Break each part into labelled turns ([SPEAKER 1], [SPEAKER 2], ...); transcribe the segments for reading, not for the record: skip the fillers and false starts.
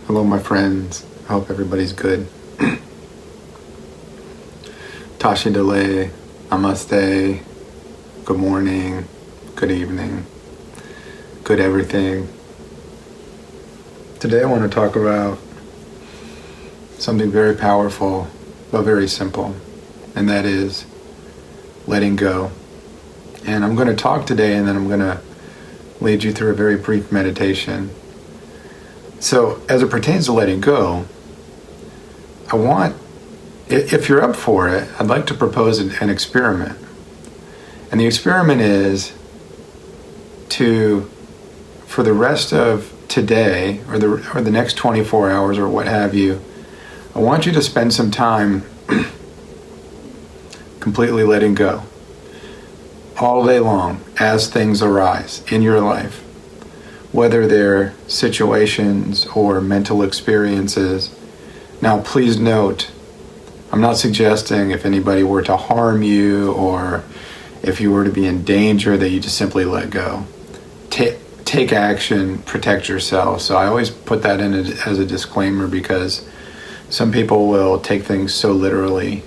[SPEAKER 1] Hello, my friends. I hope everybody's good. Tashi Delay, Namaste, good morning, good evening, good everything. Today I want to talk about something very powerful, but very simple, and that is letting go. And I'm going to talk today, and then I'm going to lead you through a very brief meditation. So, as it pertains to letting go, if you're up for it, I'd like to propose an experiment. And the experiment is for the rest of today, or the next 24 hours, or what have you, I want you to spend some time completely letting go. All day long, as things arise in your life. Whether they're situations or mental experiences. Now, please note, I'm not suggesting if anybody were to harm you or if you were to be in danger that you just simply let go. Take action, protect yourself. So I always put that in as a disclaimer because some people will take things so literally.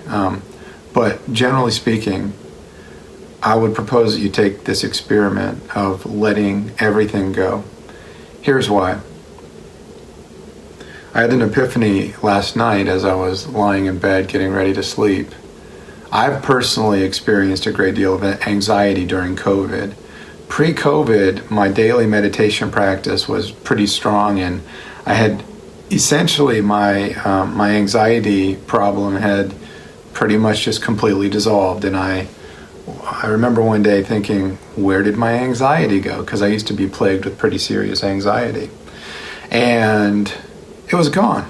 [SPEAKER 1] But generally speaking, I would propose that you take this experiment of letting everything go. Here's why. I had an epiphany last night as I was lying in bed getting ready to sleep. I've personally experienced a great deal of anxiety during COVID. Pre-COVID, my daily meditation practice was pretty strong, and I had essentially my anxiety problem had pretty much just completely dissolved, and I remember one day thinking, where did my anxiety go? Because I used to be plagued with pretty serious anxiety. And it was gone.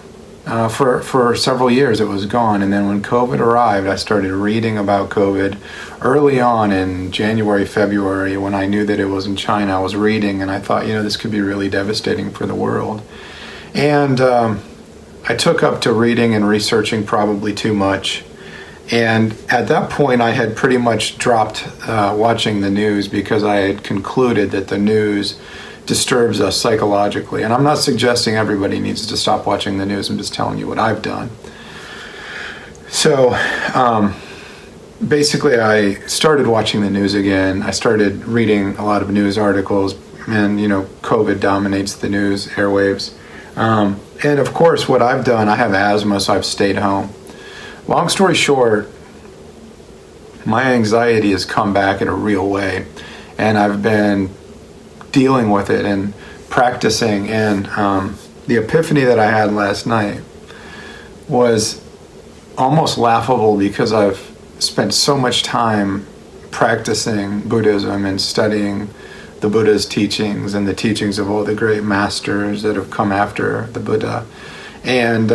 [SPEAKER 1] For several years it was gone. And then when COVID arrived, I started reading about COVID early on in January, February, when I knew that it was in China. I was reading and I thought, this could be really devastating for the world. And I took up to reading and researching probably too much. And at that point, I had pretty much dropped watching the news because I had concluded that the news disturbs us psychologically. And I'm not suggesting everybody needs to stop watching the news. I'm just telling you what I've done. So basically, I started watching the news again. I started reading a lot of news articles. And, COVID dominates the news airwaves. And of course, what I've done, I have asthma, so I've stayed home. Long story short, my anxiety has come back in a real way, and I've been dealing with it and practicing, and the epiphany that I had last night was almost laughable because I've spent so much time practicing Buddhism and studying the Buddha's teachings and the teachings of all the great masters that have come after the Buddha. And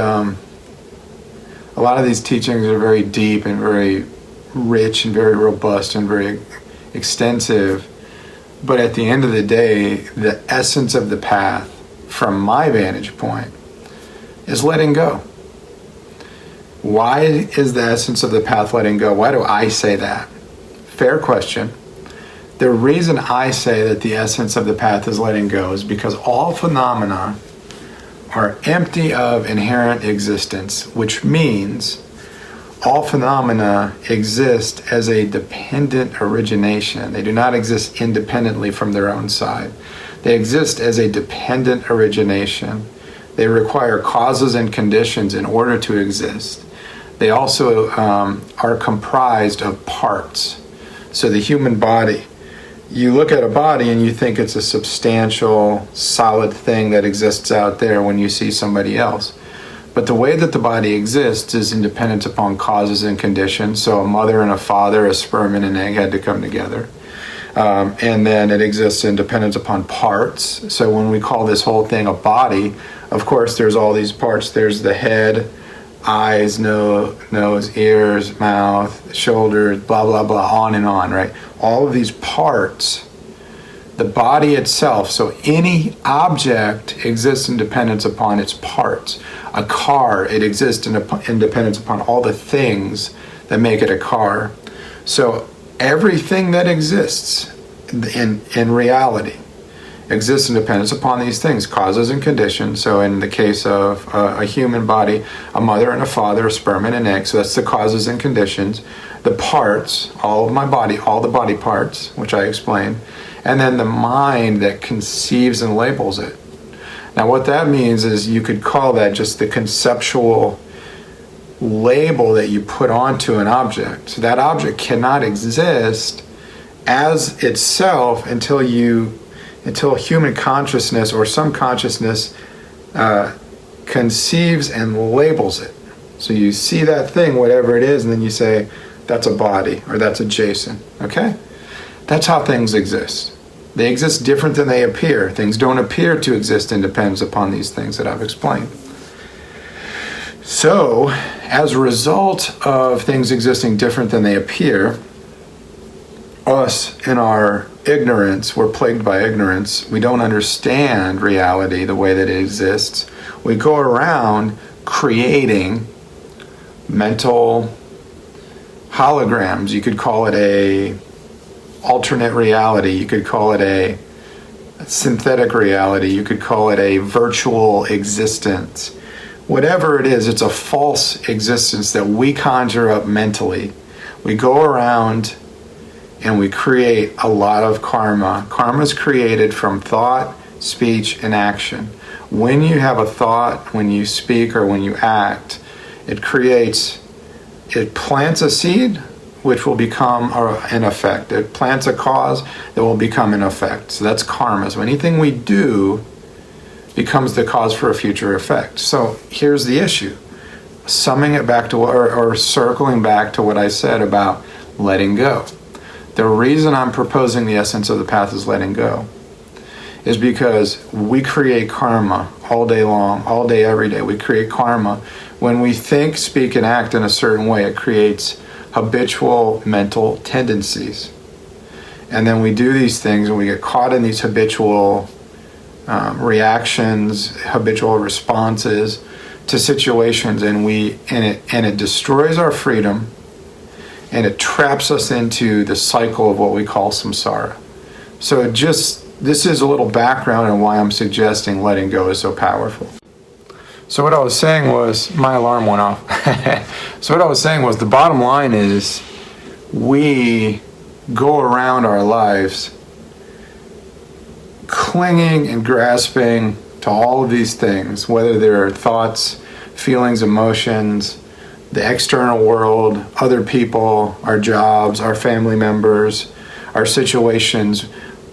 [SPEAKER 1] a lot of these teachings are very deep and very rich and very robust and very extensive. But at the end of the day, the essence of the path, from my vantage point, is letting go. Why is the essence of the path letting go? Why do I say that? Fair question. The reason I say that the essence of the path is letting go is because all phenomena are empty of inherent existence, which means all phenomena exist as a dependent origination. They do not exist independently from their own side. They exist as a dependent origination. They require causes and conditions in order to exist. They also are comprised of parts. So the human body, you look at a body and you think it's a substantial, solid thing that exists out there when you see somebody else. But the way that the body exists is independent upon causes and conditions. So a mother and a father, a sperm and an egg had to come together. And then it exists independent upon parts. So when we call this whole thing a body, of course there's all these parts. There's the head, eyes, nose, ears, mouth, shoulders, blah, blah, blah, on and on, right? All of these parts, the body itself, so any object exists in dependence upon its parts. A car, it exists in dependence upon all the things that make it a car. So everything that exists in reality exists in dependence upon these things, causes and conditions. So in the case of a human body, a mother and a father, a sperm and an egg, so that's the causes and conditions. The parts, all of my body, all the body parts, which I explained, and then the mind that conceives and labels it. Now what that means is you could call that just the conceptual label that you put onto an object. So that object cannot exist as itself until human consciousness or some consciousness conceives and labels it. So you see that thing, whatever it is, and then you say, that's a body, or that's a Jason, okay? That's how things exist. They exist different than they appear. Things don't appear to exist in dependence upon these things that I've explained. So, as a result of things existing different than they appear, us in our ignorance, we're plagued by ignorance. We don't understand reality the way that it exists. We go around creating mental holograms. You could call it a alternate reality. You could call it a synthetic reality. You could call it a virtual existence. Whatever it is, it's a false existence that we conjure up mentally. We go around and we create a lot of karma. Karma is created from thought, speech, and action. When you have a thought, when you speak, or when you act, it plants a seed, which will become an effect. It plants a cause that will become an effect. So that's karma. So anything we do becomes the cause for a future effect. So here's the issue. Summing it back to, or circling back to what I said about letting go. The reason I'm proposing the essence of the path is letting go is because we create karma all day long, all day, every day. We create karma. When we think, speak, and act in a certain way, it creates habitual mental tendencies. And then we do these things and we get caught in these habitual reactions, habitual responses to situations, and it destroys our freedom, and it traps us into the cycle of what we call samsara. So this is a little background on why I'm suggesting letting go is so powerful. So what I was saying was, my alarm went off. So what I was saying was, the bottom line is, we go around our lives clinging and grasping to all of these things, whether they're thoughts, feelings, emotions, the external world, other people, our jobs, our family members, our situations.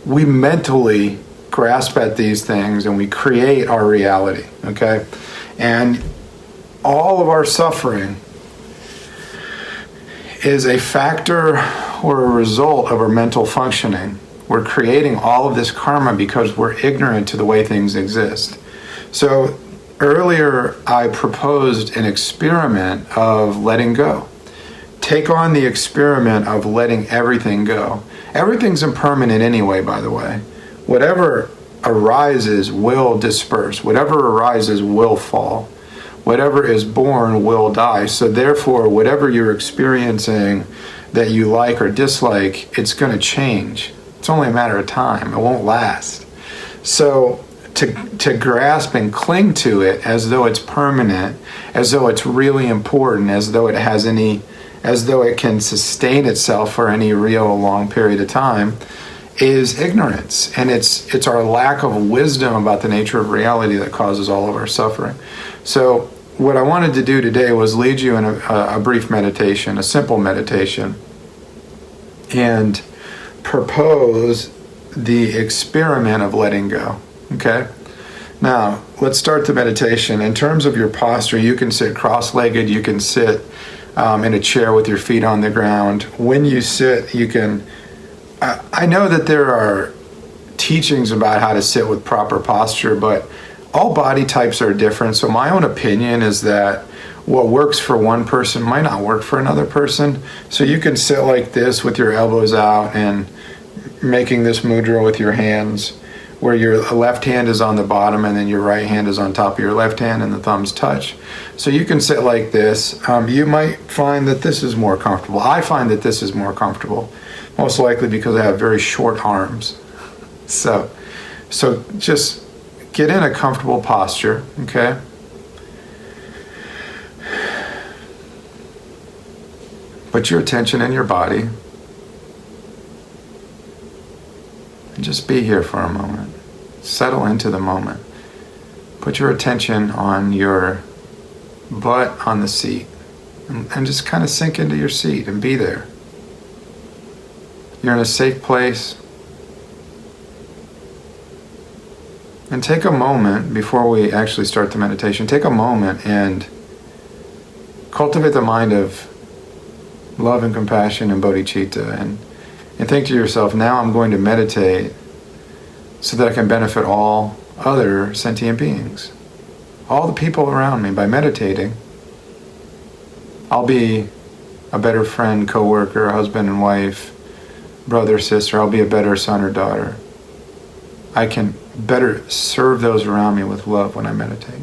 [SPEAKER 1] We mentally grasp at these things and we create our reality, okay? And all of our suffering is a factor or a result of our mental functioning. We're creating all of this karma because we're ignorant to the way things exist. So earlier I proposed an experiment of letting go. Take on the experiment of letting everything go. Everything's impermanent anyway, by the way. Whatever arises will disperse. Whatever arises will fall. Whatever is born will die. So therefore, whatever you're experiencing that you like or dislike, it's going to change. It's only a matter of time. It won't last. So to grasp and cling to it as though it's permanent, as though it's really important, as though it can sustain itself for any real long period of time, is ignorance. And it's our lack of wisdom about the nature of reality that causes all of our suffering. So what I wanted to do today was lead you in a brief meditation, a simple meditation, and propose the experiment of letting go. Okay? Now, let's start the meditation. In terms of your posture, you can sit cross-legged, you can sit in a chair with your feet on the ground. When you sit, you can... I know that there are teachings about how to sit with proper posture, but all body types are different. So my own opinion is that what works for one person might not work for another person. So you can sit like this with your elbows out and making this mudra with your hands, where your left hand is on the bottom and then your right hand is on top of your left hand and the thumbs touch. So you can sit like this. You might find that this is more comfortable. I find that this is more comfortable, most likely because I have very short arms. So So just get in a comfortable posture, okay? Put your attention in your body. And just be here for a moment. Settle into the moment. Put your attention on your butt on the seat. And just kind of sink into your seat and be there. You're in a safe place. And take a moment before we actually start the meditation. Take a moment and cultivate the mind of love and compassion and bodhicitta, and think to yourself, now I'm going to meditate so that I can benefit all other sentient beings, all the people around me. By meditating, I'll be a better friend, coworker, husband and wife, brother, sister. I'll be a better son or daughter. I can better serve those around me with love when I meditate.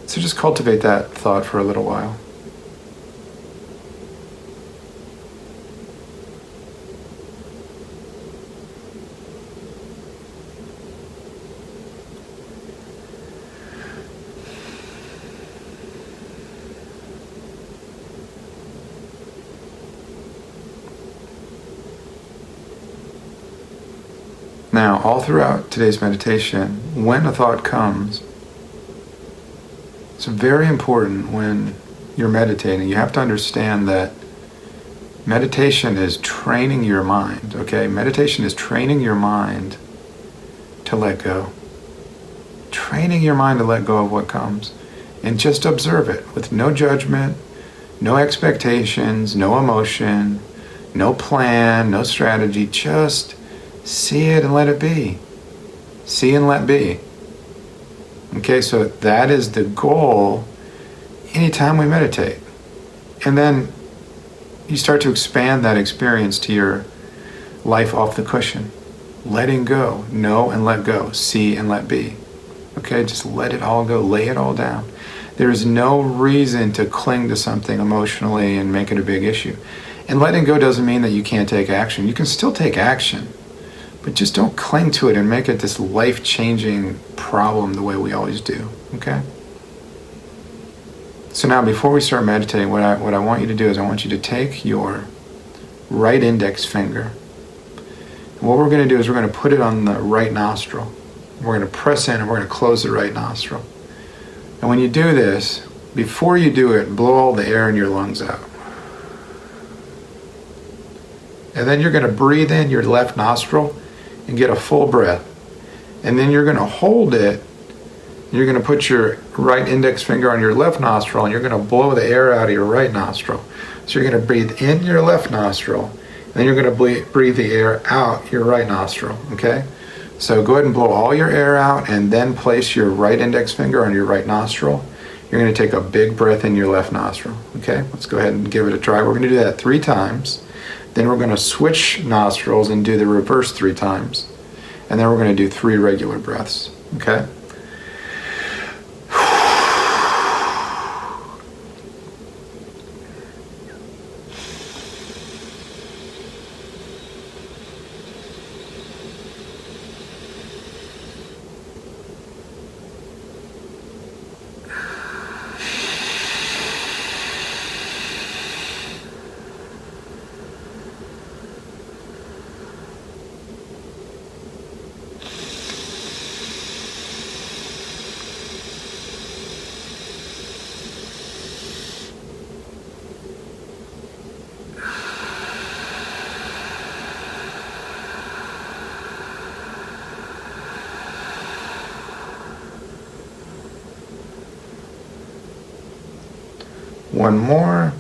[SPEAKER 1] So just cultivate that thought for a little while. Now, all throughout today's meditation, when a thought comes, it's very important when you're meditating. You have to understand that meditation is training your mind, okay? Meditation is training your mind to let go. Training your mind to let go of what comes. And just observe it with no judgment, no expectations, no emotion, no plan, no strategy. Just see it and let it be. See and let be. Okay, so that is the goal anytime we meditate. And then you start to expand that experience to your life off the cushion. Letting go. Know and let go. See and let be. Okay, just let it all go. Lay it all down. There is no reason to cling to something emotionally and make it a big issue. And letting go doesn't mean that you can't take action. You can still take action. But just don't cling to it and make it this life-changing problem the way we always do, okay? So now before we start meditating, what I want you to do is I want you to take your right index finger. And what we're going to do is we're going to put it on the right nostril. We're going to press in and we're going to close the right nostril. And when you do this, before you do it, blow all the air in your lungs out. And then you're going to breathe in your left nostril and get a full breath. And then you're going to hold it. You're going to put your right index finger on your left nostril and you're going to blow the air out of your right nostril. So you're going to breathe in your left nostril and then you're going to breathe the air out your right nostril, okay? So go ahead and blow all your air out and then place your right index finger on your right nostril. You're going to take a big breath in your left nostril, okay? Let's go ahead and give it a try. We're going to do that 3 times. Then we're going to switch nostrils and do the reverse 3 times. And then we're going to do 3 regular breaths. Okay? One more.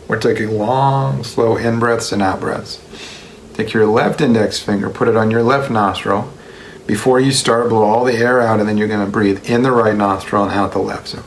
[SPEAKER 1] We're taking long, slow in-breaths and out-breaths. Take your left index finger, put it on your left nostril. Before you start, blow all the air out, and then you're going to breathe in the right nostril and out the left. So.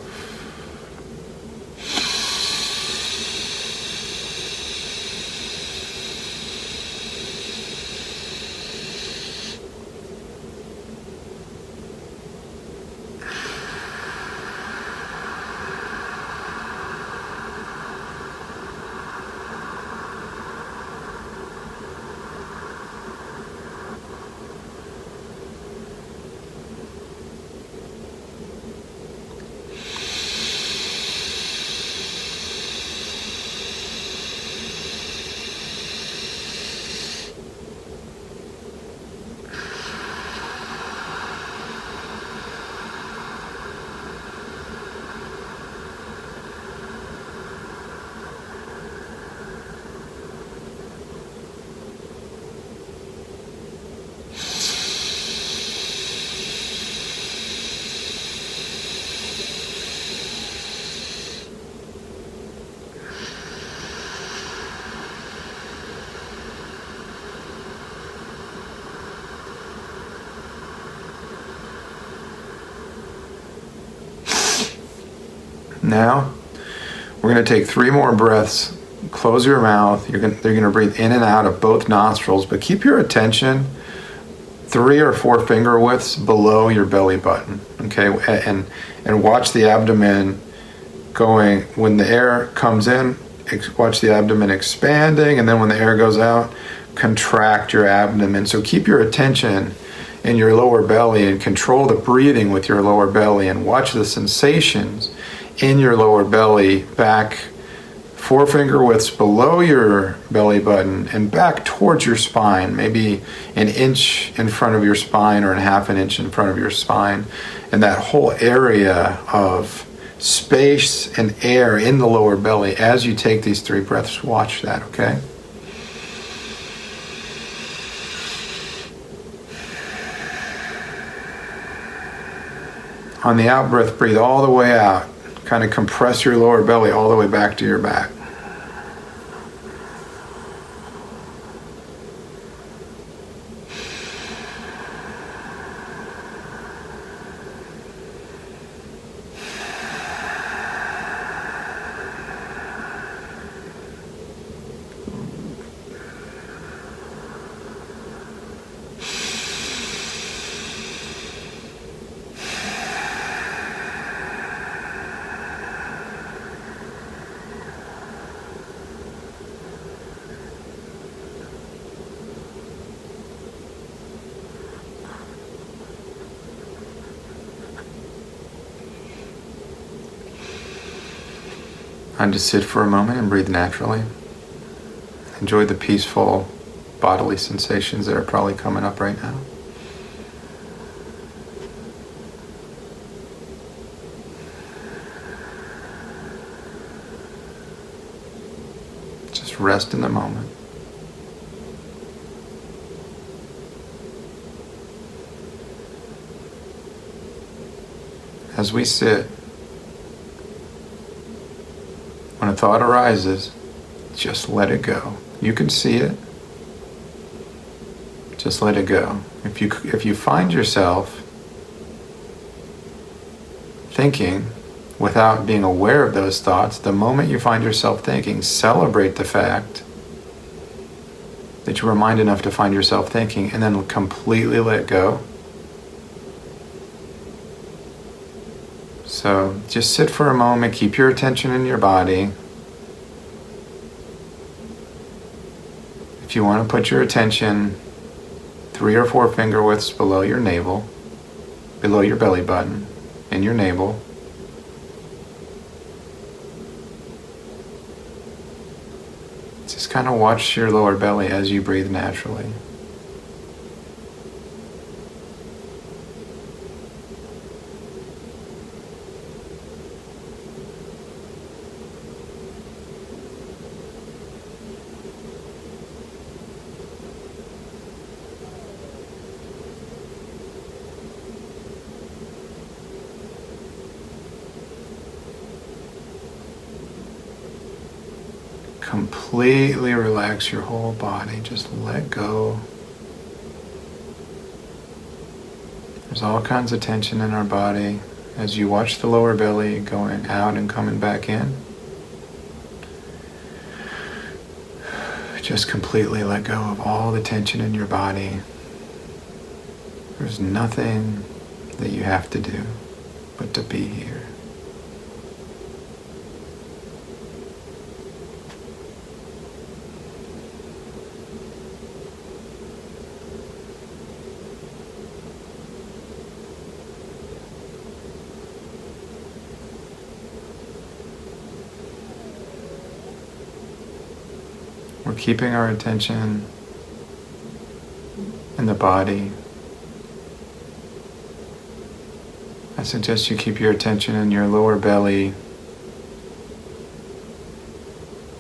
[SPEAKER 1] Now, we're going to take 3 more breaths. Close your mouth. They're going to breathe in and out of both nostrils, but keep your attention 3 or 4 finger widths below your belly button. Okay, and watch the abdomen going. When the air comes in, watch the abdomen expanding, and then when the air goes out, contract your abdomen. So keep your attention in your lower belly and control the breathing with your lower belly, and watch the sensations in your lower belly back 4 finger widths below your belly button and back towards your spine, maybe an inch in front of your spine or half an inch in front of your spine. And that whole area of space and air in the lower belly as you take these 3 breaths, watch that, okay? On the out breath, breathe all the way out. Kind of compress your lower belly all the way back to your back. And just sit for a moment and breathe naturally. Enjoy the peaceful bodily sensations that are probably coming up right now. Just rest in the moment. As we sit, when a thought arises, just let it go. You can see it. Just let it go. If you find yourself thinking without being aware of those thoughts, the moment you find yourself thinking, celebrate the fact that you were mind enough to find yourself thinking, and then completely let go. So just sit for a moment, keep your attention in your body. If you want to put your attention 3 or 4 finger widths below your navel, below your belly button, in your navel, just kind of watch your lower belly as you breathe naturally. Completely relax your whole body. Just let go. There's all kinds of tension in our body as you watch the lower belly going out and coming back in. Just completely let go of all the tension in your body. There's nothing that you have to do but to be here. We're keeping our attention in the body. I suggest you keep your attention in your lower belly,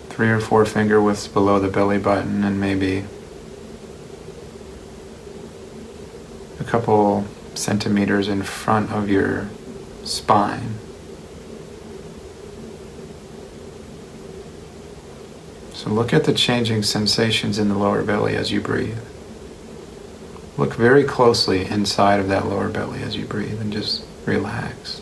[SPEAKER 1] 3 or 4 finger widths below the belly button, and maybe a couple centimeters in front of your spine. So look at the changing sensations in the lower belly as you breathe. Look very closely inside of that lower belly as you breathe and just relax.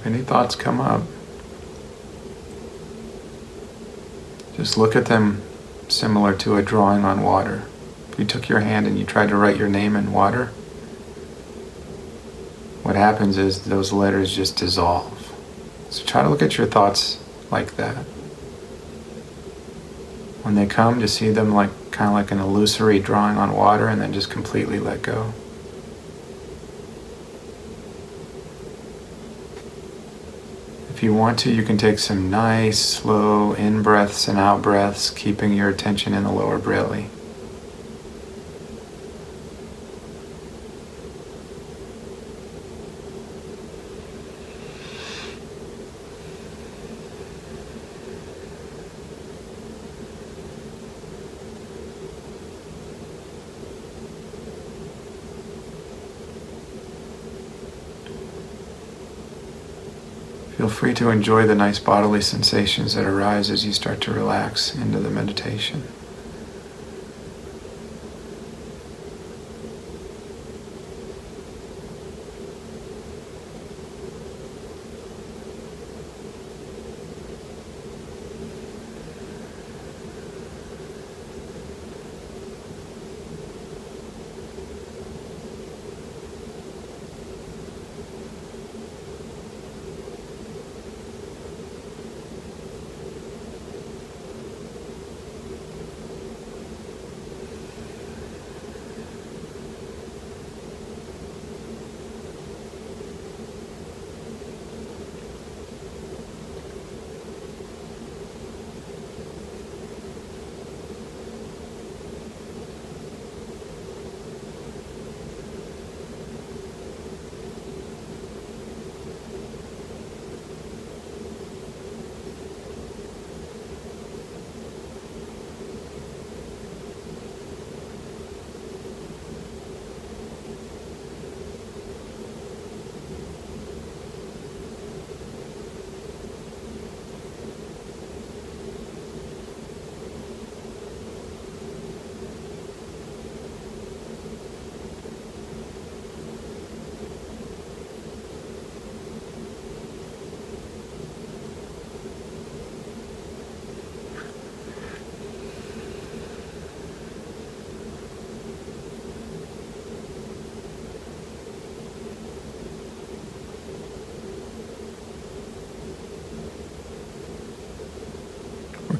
[SPEAKER 1] Any thoughts come up, just look at them similar to a drawing on water. If you took your hand and you tried to write your name in water, what happens is those letters just dissolve. So try to look at your thoughts like that. When they come, just see them like kind of like an illusory drawing on water, and then just completely let go. If you want to, you can take some nice, slow in-breaths and out-breaths, keeping your attention in the lower belly. Feel free to enjoy the nice bodily sensations that arise as you start to relax into the meditation.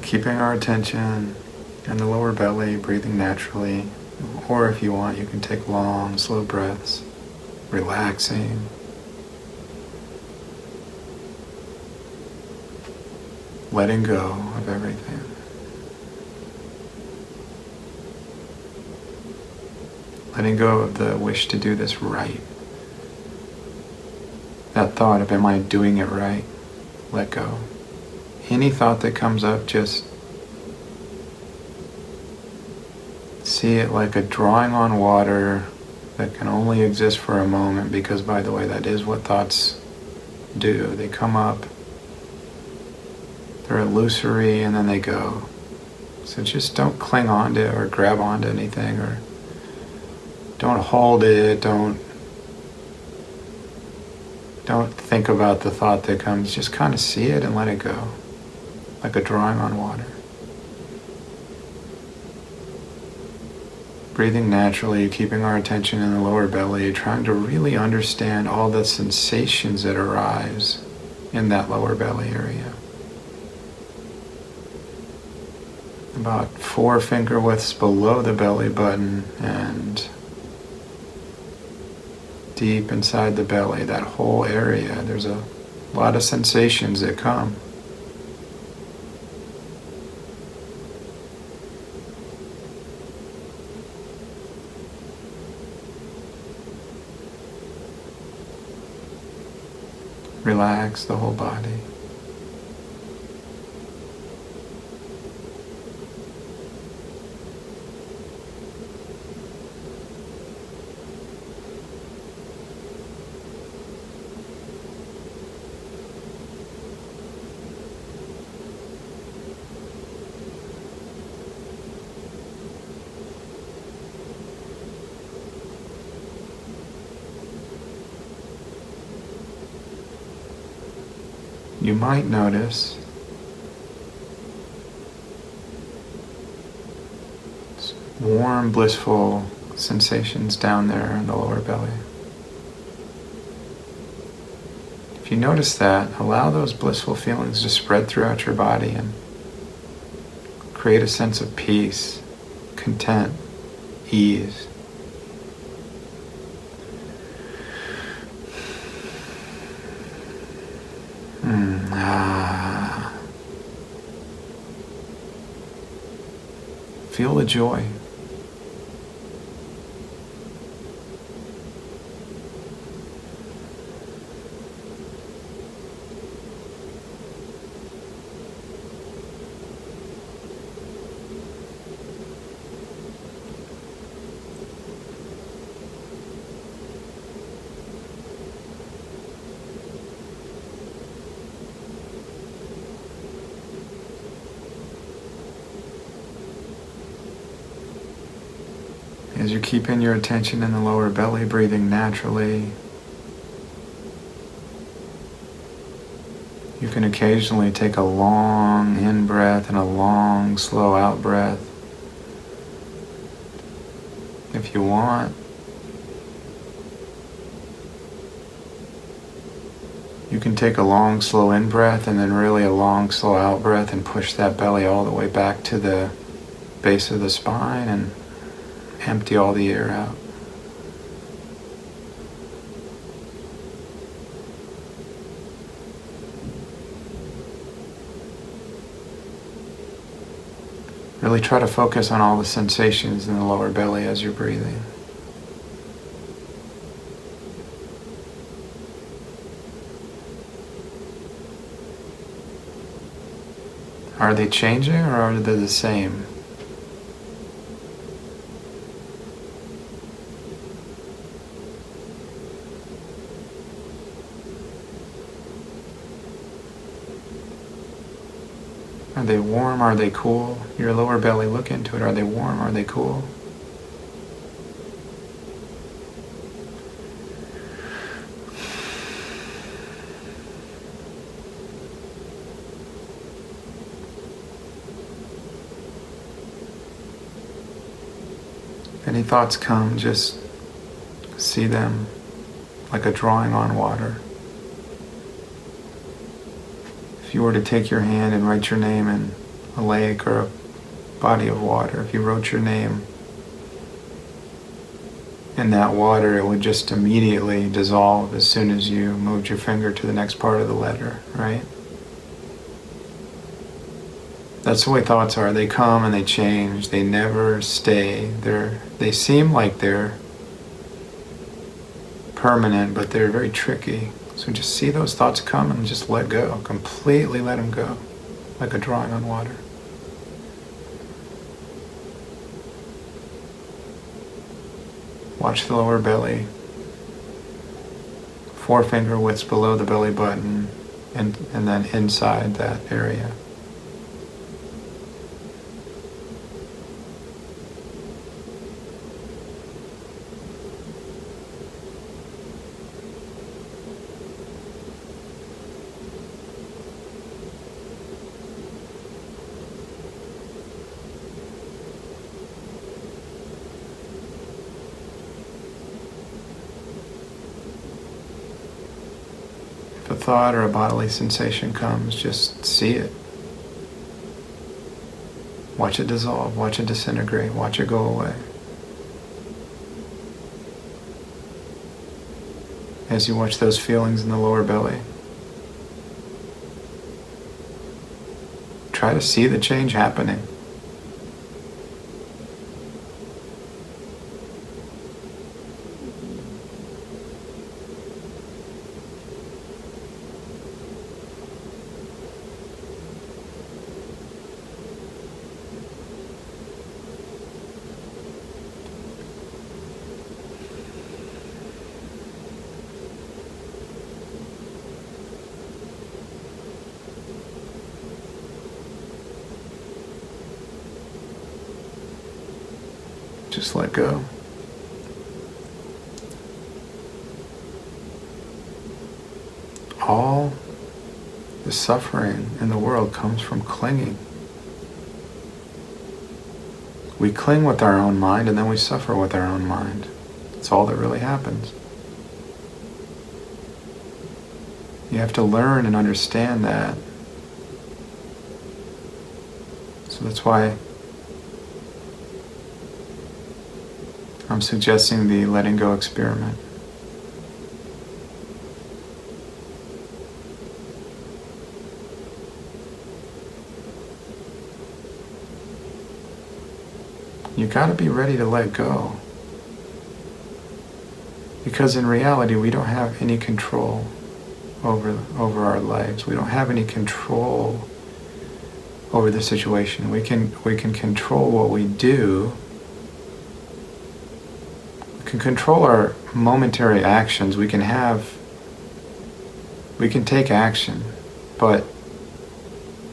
[SPEAKER 1] Keeping our attention in the lower belly, breathing naturally, or if you want, you can take long, slow breaths, relaxing. Letting go of everything. Letting go of the wish to do this right. That thought of, am I doing it right? Let go. Any thought that comes up, just see it like a drawing on water that can only exist for a moment, because, by the way, that is what thoughts do. They come up, they're illusory, and then they go. So just don't cling on to or grab onto anything, or don't hold it, don't think about the thought that comes. Just kind of see it and let it go. Like a drawing on water. Breathing naturally, keeping our attention in the lower belly, trying to really understand all the sensations that arise in that lower belly area. About 4 finger widths below the belly button and deep inside the belly, that whole area, there's a lot of sensations that come. Relax the whole body. you might notice warm, blissful sensations down there in the lower belly. If you notice that, allow those blissful feelings to spread throughout your body and create a sense of peace, content, ease. Feel the joy. As you're keeping your attention in the lower belly, breathing naturally, you can occasionally take a long in-breath and a long, slow out-breath. If you want, you can take a long, slow in-breath and then really a long, slow out-breath and push that belly all the way back to the base of the spine and empty all the air out. Really try to focus on all the sensations in the lower belly as you're breathing. Are they changing or are they the same? Are they warm? Are they cool? Your lower belly, look into it. Are they warm? Are they cool? If any thoughts come, just see them like a drawing on water. If you were to take your hand and write your name in a lake or a body of water, if you wrote your name in that water, it would just immediately dissolve as soon as you moved your finger to the next part of the letter, right? That's the way thoughts are. They come and they change. They never stay. They seem like they're permanent, but they're very tricky. So just see those thoughts come and just let go. Completely let them go, like a drawing on water. Watch the lower belly. Forefinger widths below the belly button and then inside that area. If a thought or a bodily sensation comes, just see it. Watch it dissolve, watch it disintegrate, watch it go away. As you watch those feelings in the lower belly, try to see the change happening. Just let go. All The suffering in the world comes from clinging. We cling with our own mind and then we suffer with our own mind. That's all that really happens. You have to learn and understand that. So that's why I'm suggesting the letting go experiment. You gotta be ready to let go. Because in reality, we don't have any control over our lives. We don't have any control over the situation. We can control what we do. We can control our momentary actions. We can take action, but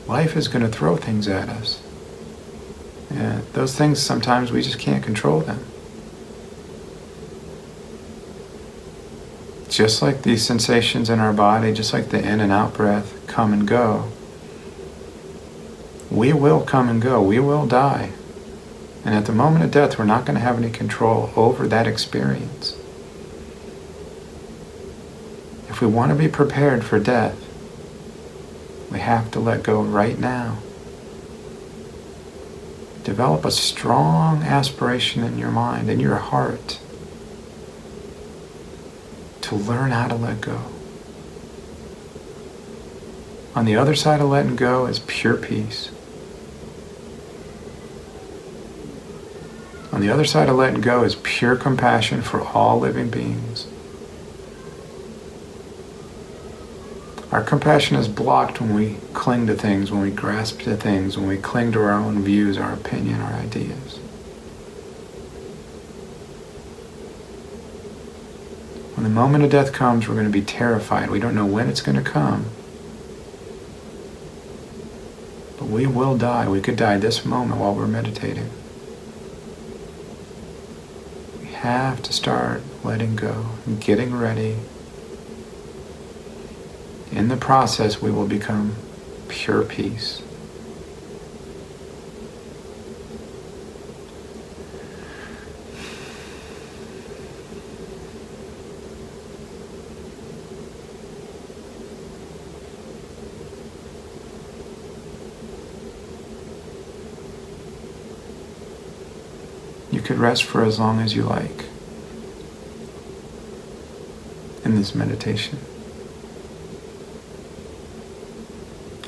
[SPEAKER 1] life is going to throw things at us. And those things, sometimes we just can't control them. Just like these sensations in our body, just like the in and out breath come and go, we will come and go. We will die. And at the moment of death, we're not going to have any control over that experience. If we want to be prepared for death, we have to let go right now. Develop a strong aspiration in your mind, in your heart, to learn how to let go. On the other side of letting go is pure peace. On the other side of letting go is pure compassion for all living beings. Our compassion is blocked when we cling to things, when we grasp to things, when we cling to our own views, our opinion, our ideas. When the moment of death comes, we're going to be terrified. We don't know when it's going to come. But we will die. We could die this moment while we're meditating. We have to start letting go and getting ready. In the process, we will become pure peace. You could rest for as long as you like in this meditation.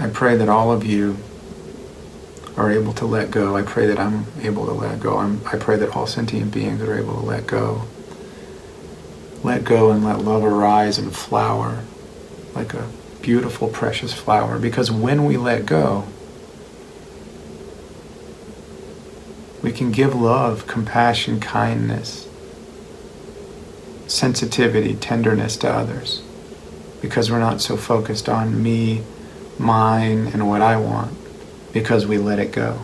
[SPEAKER 1] I pray that all of you are able to let go. I pray that I'm able to let go. I pray that all sentient beings are able to let go. Let go and let love arise and flower like a beautiful, precious flower. Because when we let go, we can give love, compassion, kindness, sensitivity, tenderness to others. Because we're not so focused on me, mine, and what I want, because we let it go.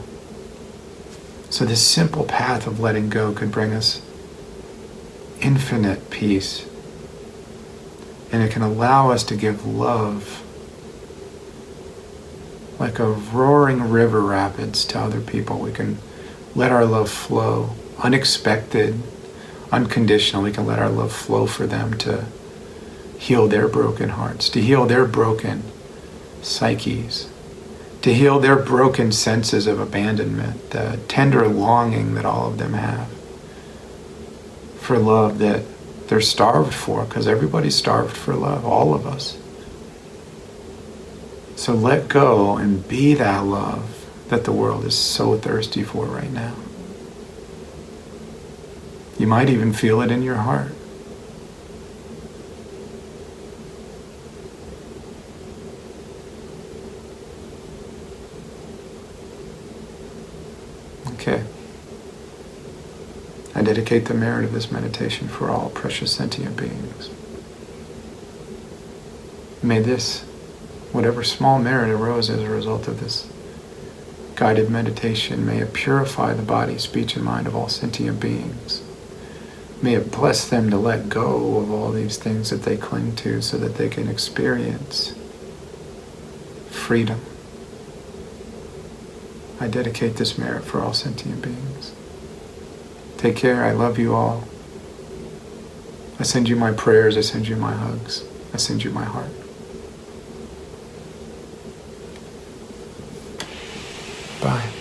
[SPEAKER 1] So this simple path of letting go could bring us infinite peace. And it can allow us to give love like a roaring river rapids to other people. We can let our love flow, unexpected, unconditional. We can let our love flow for them to heal their broken hearts, to heal their broken psyches, to heal their broken senses of abandonment, the tender longing that all of them have for love that they're starved for, because everybody's starved for love, all of us. So let go and be that love that the world is so thirsty for right now. You might even feel it in your heart. Okay. I dedicate the merit of this meditation for all precious sentient beings. May this, whatever small merit arose as a result of this guided meditation, may it purify the body, speech, and mind of all sentient beings. May it bless them to let go of all these things that they cling to so that they can experience freedom. I dedicate this merit for all sentient beings. Take care. I love you all. I send you my prayers. I send you my hugs. I send you my heart. Bye.